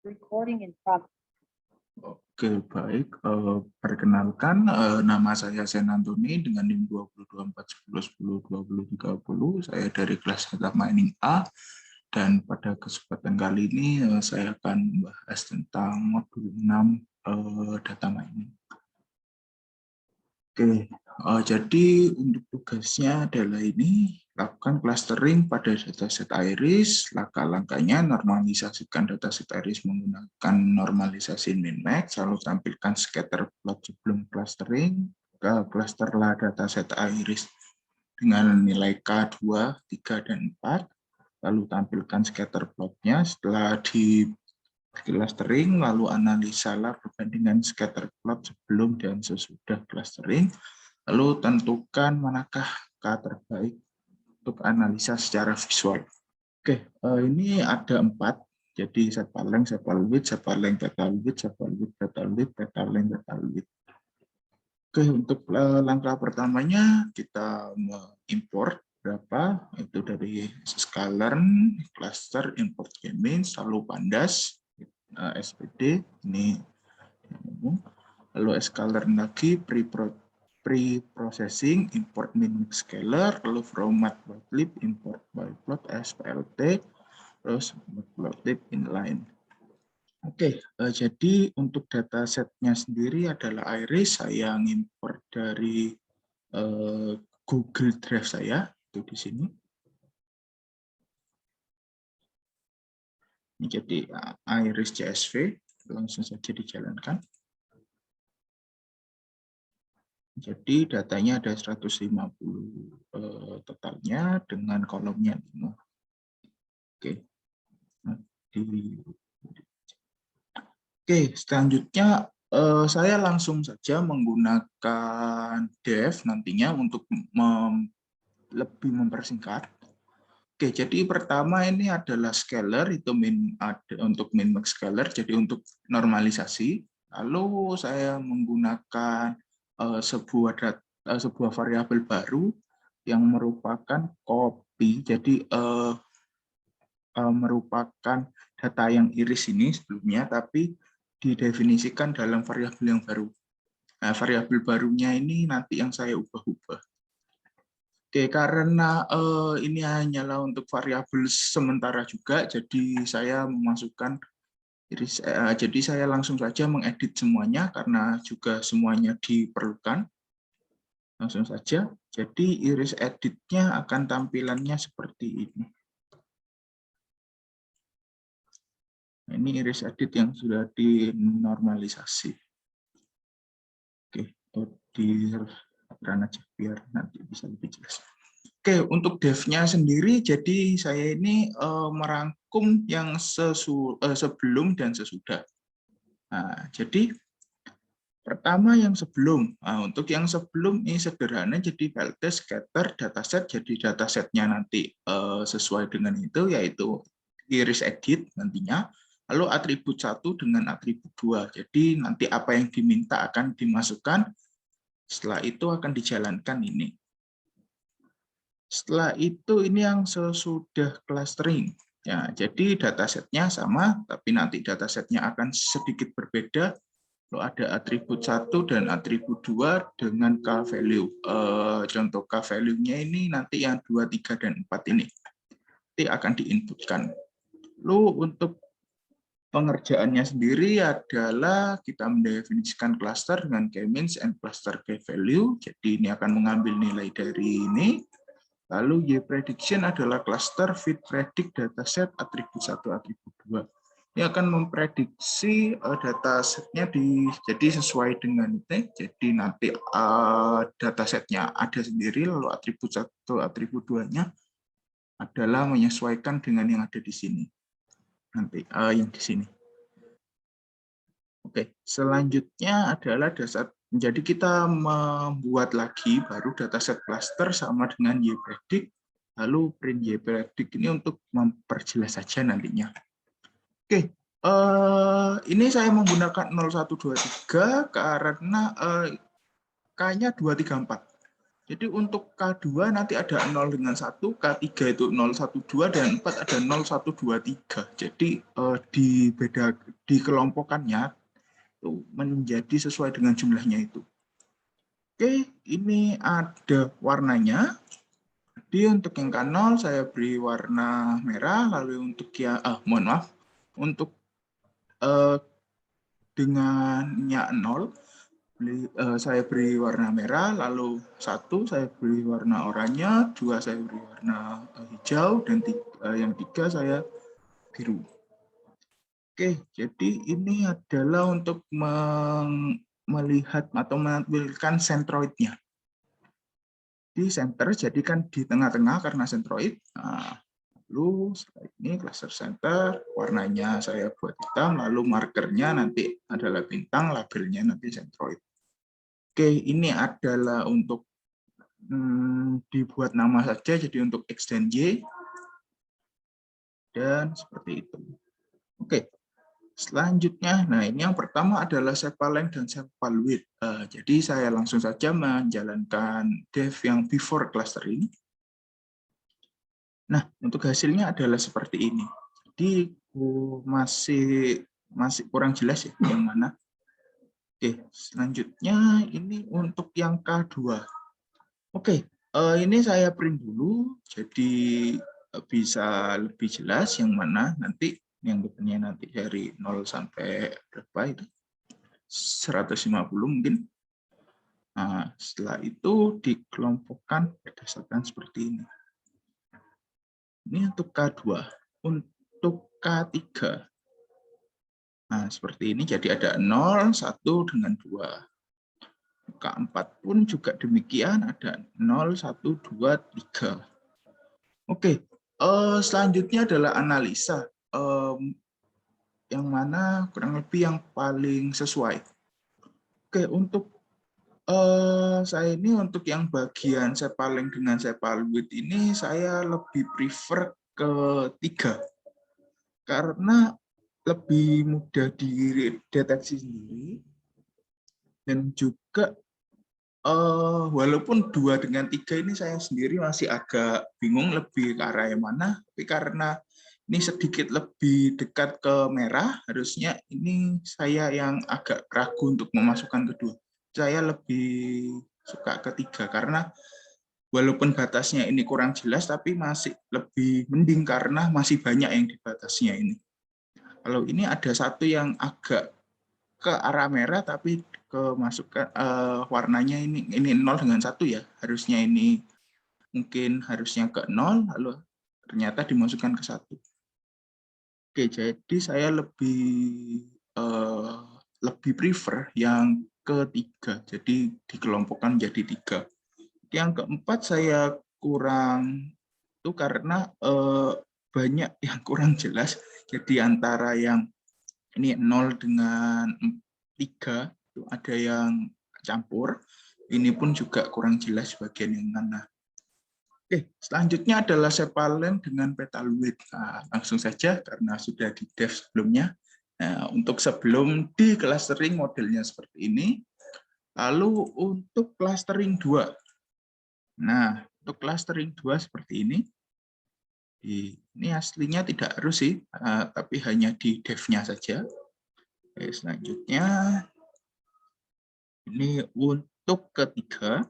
Recording in progress. Oke, baik. Perkenalkan, nama saya Sen Antoni dengan NIM 202410102030. Saya dari kelas Data Mining A. Dan pada kesempatan kali ini saya akan membahas tentang modul 6 Data Mining. Oke, jadi untuk tugasnya adalah ini, lakukan clustering pada dataset Iris. Langkah-langkahnya normalisasikan dataset Iris menggunakan normalisasi min-max, lalu tampilkan scatter plot sebelum clustering, clusterlah dataset Iris dengan nilai K2, 3, dan 4, lalu tampilkan scatter plotnya. Setelah di clustering, lalu analisalah perbandingan scatter plot sebelum dan sesudah clustering, lalu tentukan manakah K terbaik untuk analisa secara visual. Oke, ini ada 4, jadi set-length, set-width, set-length, data-width, set-width, data-width, data-length, data-width. Oke, untuk langkah pertamanya kita mengimport berapa, itu dari sklearn, cluster, import k-means, lalu pandas, SPD, ini lalu sklearn lagi, pre-processing, import min-max scalar, lalu from matplotlib, import byplot, splt, terus matplotlib inline. Oke, jadi untuk datasetnya sendiri adalah Iris, saya ngimport dari Google Drive saya, itu di sini. Ini jadi Iris CSV, langsung saja dijalankan. Jadi datanya ada 150 totalnya dengan kolomnya 5. Oke. Oke, selanjutnya saya langsung saja menggunakan dev nantinya untuk lebih mempersingkat. Oke, jadi pertama ini adalah scalar, itu untuk min-max scalar, jadi untuk normalisasi. Lalu saya menggunakan sebuah variabel baru yang merupakan copy, jadi merupakan data yang iris ini sebelumnya, tapi didefinisikan dalam variabel yang baru. Nah, variabel barunya ini nanti yang saya ubah-ubah. Oke, karena ini hanyalah untuk variabel sementara juga, jadi saya memasukkan iris. Jadi saya langsung saja mengedit semuanya karena juga semuanya diperlukan. Langsung saja. Jadi iris editnya akan tampilannya seperti ini. Nah, ini iris edit yang sudah dinormalisasi. Oke, di run aja biar nanti bisa lebih jelas. Oke, untuk devnya sendiri, jadi saya ini merangkum yang sebelum dan sesudah. Nah, jadi pertama yang sebelum. Nah, untuk yang sebelum ini sederhana, jadi VLT, scatter, dataset. Jadi datasetnya nanti sesuai dengan itu, yaitu iris edit nantinya. Lalu atribut 1 dengan atribut 2. Jadi nanti apa yang diminta akan dimasukkan. Setelah itu akan dijalankan ini. Setelah itu ini yang sesudah clustering. Ya, jadi datasetnya sama, tapi nanti datasetnya akan sedikit berbeda. Lalu ada atribut 1 dan atribut 2 dengan k-value. Contoh k-value-nya ini nanti yang 2, 3, dan 4 ini. Nanti akan diinputkan. Lalu untuk pengerjaannya sendiri adalah kita mendefinisikan cluster dengan k-means and cluster k-value. Jadi ini akan mengambil nilai dari ini. Lalu Y-prediction adalah cluster fit predict dataset atribut 1, atribut 2. Ini akan memprediksi datasetnya jadi sesuai dengan itu. Jadi nanti datasetnya ada sendiri, lalu atribut 1, atribut 2-nya adalah menyesuaikan dengan yang ada di sini. Nanti yang di sini. Oke, selanjutnya adalah dataset. Jadi kita membuat lagi baru dataset cluster sama dengan Y-predict, lalu print Y-predict ini untuk memperjelas saja nantinya. Oke, ini saya menggunakan 0123 karena K-nya 234. Jadi untuk K2 nanti ada 0 dengan 1, K3 itu 012, dan 4 ada 0123. Jadi dikelompokkannya itu menjadi sesuai dengan jumlahnya itu. Oke, ini ada warnanya. Jadi untuk yang K0 saya beri warna merah, lalu untuk yang mohon maaf, untuk dengannya 0 saya beri warna merah, lalu 1 saya beri warna oranye, 2 saya beri warna hijau, dan yang 3 saya biru. Oke, jadi ini adalah untuk melihat atau menampilkan sentroidnya. Di center, jadi kan di tengah-tengah karena sentroid. Nah, lalu setelah ini cluster center, warnanya saya buat hitam, lalu markernya nanti adalah bintang, labelnya nanti sentroid. Oke, ini adalah untuk dibuat nama saja, jadi untuk X dan Y. Dan seperti itu. Oke, selanjutnya, nah ini yang pertama adalah sepal-length dan sepal-width. Jadi saya langsung saja menjalankan dev yang before clustering. Nah, untuk hasilnya adalah seperti ini. Jadi masih kurang jelas ya yang mana. Oke, selanjutnya ini untuk yang K2. Oke, ini saya print dulu, jadi bisa lebih jelas yang mana nanti yang depannya nanti dari 0 sampai berapa itu 150 mungkin. Nah, setelah itu dikelompokkan berdasarkan seperti ini. Ini untuk K2. Untuk K3. Nah, seperti ini jadi ada 0, 1 dengan 2. K4 pun juga demikian, ada 0, 1, 2, 3. Oke, selanjutnya adalah analisa, yang mana kurang lebih yang paling sesuai. Oke, untuk saya ini untuk yang bagian sepal-length dengan sepal-width ini saya lebih prefer ke 3. Karena lebih mudah dideteksi sendiri, dan juga walaupun 2 dengan 3 ini saya sendiri masih agak bingung lebih ke arah yang mana, tapi karena ini sedikit lebih dekat ke merah, harusnya ini saya yang agak ragu untuk memasukkan kedua. Saya lebih suka ketiga karena walaupun batasnya ini kurang jelas, tapi masih lebih mending karena masih banyak yang di batasnya ini. Kalau ini ada satu yang agak ke arah merah tapi kemasukan warnanya ini 0 dengan 1 ya. Harusnya ini mungkin harusnya ke 0 lalu ternyata dimasukkan ke 1. Oke, jadi saya lebih prefer yang ketiga. Jadi dikelompokkan jadi 3. Yang keempat saya kurang itu karena banyak yang kurang jelas. Jadi antara yang ini 0 dengan 3 itu ada yang campur. Ini pun juga kurang jelas bagian yang mana. Oke, selanjutnya adalah sepal-length dengan petal-width. Nah, langsung saja karena sudah di dev sebelumnya. Nah, untuk sebelum di clustering modelnya seperti ini. Lalu untuk clustering 2. Nah, untuk clustering 2 seperti ini. Ini aslinya tidak harus sih, tapi hanya di dev-nya saja. Oke, selanjutnya ini untuk ketiga.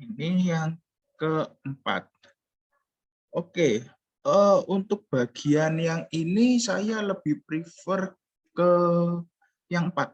Ini yang keempat. Oke, untuk bagian yang ini saya lebih prefer ke yang 4.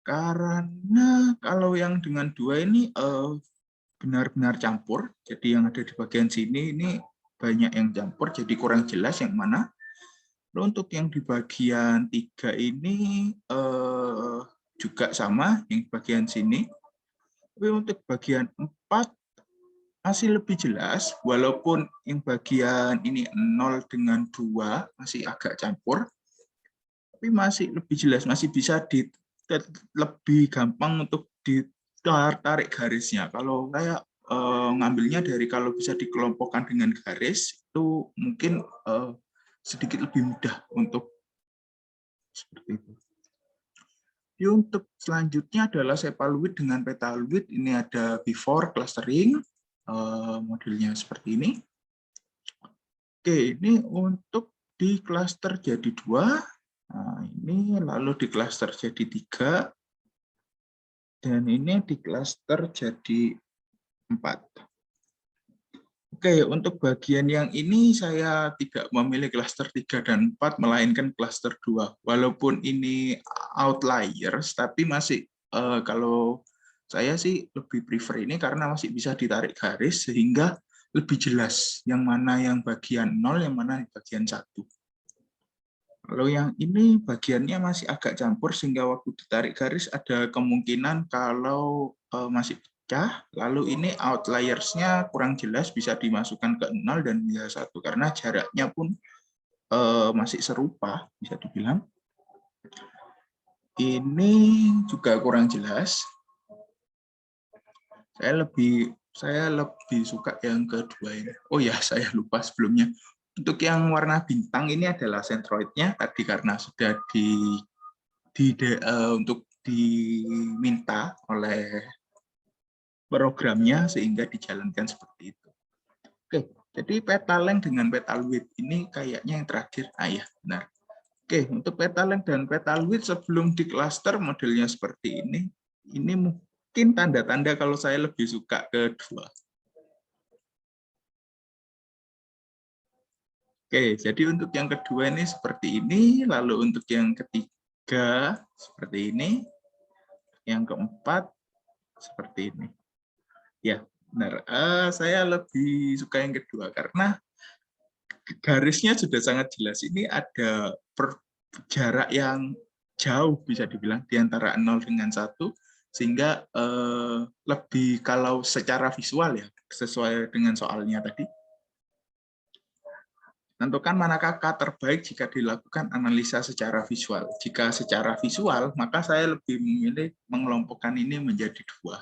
Karena kalau yang dengan 2 ini benar-benar campur. Jadi yang ada di bagian sini ini banyak yang campur, jadi kurang jelas yang mana. Lalu untuk yang di bagian 3 ini juga sama, yang di bagian sini. Tapi untuk bagian 4 masih lebih jelas, walaupun yang bagian ini 0 dengan 2 masih agak campur, tapi masih lebih jelas, masih bisa lebih gampang untuk ditarik garisnya. Kalau saya ngambilnya dari kalau bisa dikelompokkan dengan garis, itu mungkin sedikit lebih mudah untuk seperti itu. Untuk selanjutnya adalah sepal-width dengan petal-width. Ini ada before clustering, modelnya seperti ini. Oke, ini untuk di klaster jadi 2. Nah, ini lalu di klaster jadi 3. Dan ini di klaster jadi 4. Oke, untuk bagian yang ini saya tidak memilih klaster 3 dan 4, melainkan klaster 2. Walaupun ini outliers, tapi masih kalau saya sih lebih prefer ini karena masih bisa ditarik garis sehingga lebih jelas yang mana yang bagian 0, yang mana yang bagian 1. Kalau yang ini bagiannya masih agak campur sehingga waktu ditarik garis ada kemungkinan kalau masih pecah, lalu ini outliersnya kurang jelas bisa dimasukkan ke 0 dan bisa 1 karena jaraknya pun masih serupa bisa dibilang. Ini juga kurang jelas. Saya lebih suka yang kedua ini. Oh ya, saya lupa sebelumnya. Untuk yang warna bintang ini adalah centroidnya tadi karena sudah untuk diminta oleh programnya sehingga dijalankan seperti itu. Oke, jadi petaleng dengan petal width ini kayaknya yang terakhir. Ya, benar. Oke, untuk petaleng dan petal width sebelum di cluster modelnya seperti ini. Ini mungkin tanda-tanda kalau saya lebih suka kedua. Oke, jadi untuk yang kedua ini seperti ini, lalu untuk yang ketiga seperti ini, yang keempat seperti ini. Ya, benar. Saya lebih suka yang kedua karena garisnya sudah sangat jelas. Ini ada jarak yang jauh bisa dibilang di antara 0 dengan 1, sehingga lebih kalau secara visual ya, sesuai dengan soalnya tadi, tentukan manakah kata terbaik jika dilakukan analisa secara visual. Jika secara visual, maka saya lebih memilih mengelompokkan ini menjadi 2.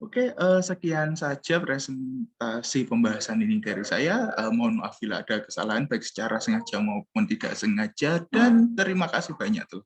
Oke, sekian saja presentasi pembahasan ini dari saya. Mohon maaf bila ada kesalahan baik secara sengaja maupun tidak sengaja, dan terima kasih banyak tuh.